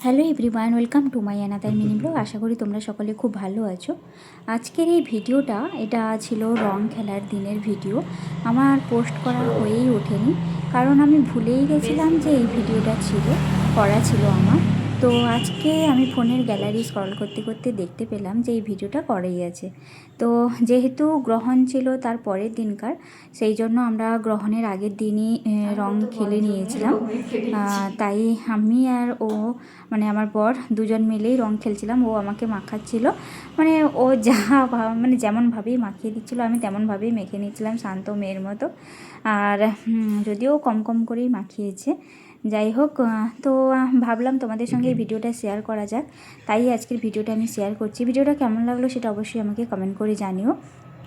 Hello everyone, welcome to my another mini blog. আশা করি তোমরা সকলে খুব ভালো আছো। আজকের এই ভিডিওটা এটা ছিল রং খেলার দিনের ভিডিও। আমার পোস্ট করা হয়েই ওঠেনি, কারণ আমি ভুলেই গেছিলাম যে এই ভিডিওটা করা ছিল আমার। তো আজকে আমি ফোনের গ্যালারি স্ক্রল করতে করতে দেখতে পেলাম যে এই ভিডিওটা করাই আছে। তো যেহেতু গ্রহণ ছিল তার পরের দিনকার, সেই জন্য আমরা গ্রহণের আগের দিনই রং খেলে নিয়েছিলাম। তাই আমি আর ও, মানে আমার বর দুজন মিলেই রং খেলছিলাম। ও আমাকে মাখাচ্ছিল, মানে ও যা মানে যেমনভাবেই মাখিয়ে দিচ্ছিলো আমি তেমনভাবেই মেখে নিচ্ছিলাম শান্ত মেয়ের মতো। আর যদিও কম কম করেই মাখিয়েছে, যাই হোক। তো ভাবলাম তোমাদের সঙ্গে এই ভিডিওটা শেয়ার করা যাক, তাই আজকের ভিডিওটা আমি শেয়ার করছি। ভিডিওটা কেমন লাগলো সেটা অবশ্যই আমাকে কমেন্ট করে জানিও।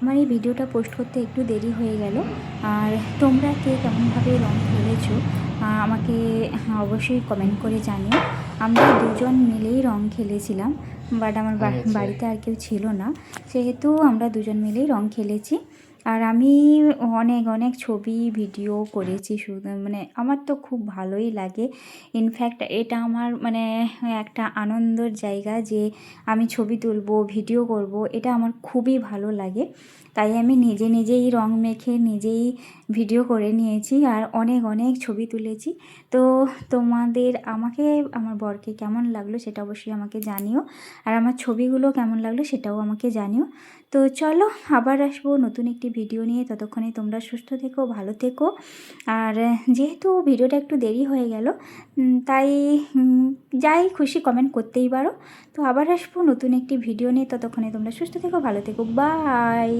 আমার এই ভিডিওটা পোস্ট করতে একটু দেরি হয়ে গেল, আর তোমরা কে কেমনভাবে রং খেলেছো আমাকে অবশ্যই কমেন্ট করে জানিও। আমরা দুজন মিলেই রং খেলেছিলাম, বাট আমার বাড়িতে আর কেউ ছিল না, সেহেতু আমরা দুজন মিলেই রং খেলেছি। আর আমি অনেক অনেক ছবি ভিডিও করেছি, শুধু মানে আমার তো খুব ভালোই লাগে। ইনফ্যাক্ট এটা আমার মানে একটা আনন্দের জায়গা যে আমি ছবি তুলবো, ভিডিও করব, এটা আমার খুবই ভালো লাগে। তাই আমি নিজে নিজেই রং মেখে নিজেই ভিডিও করে নিয়েছি আর অনেক অনেক ছবি তুলেছি। তো তোমাদের আমাকে আমার বরকে কেমন লাগলো সেটা অবশ্যই আমাকে জানিও, আর আমার ছবিগুলো কেমন লাগলো সেটাও আমাকে জানিও। তো চলো, আবার আসবো নতুন একটি ভিডিও নিয়ে। ততক্ষণে তোমরা সুস্থ থেকো, ভালো থেকো। আর যেহেতু ভিডিওটা একটু দেরি হয়ে গেল, তাই যাই খুশি কমেন্ট করতেই পারো। তো আবার আসবো নতুন একটি ভিডিও নিয়ে। ততক্ষণে তোমরা সুস্থ থেকো, ভালো থেকো, বাই।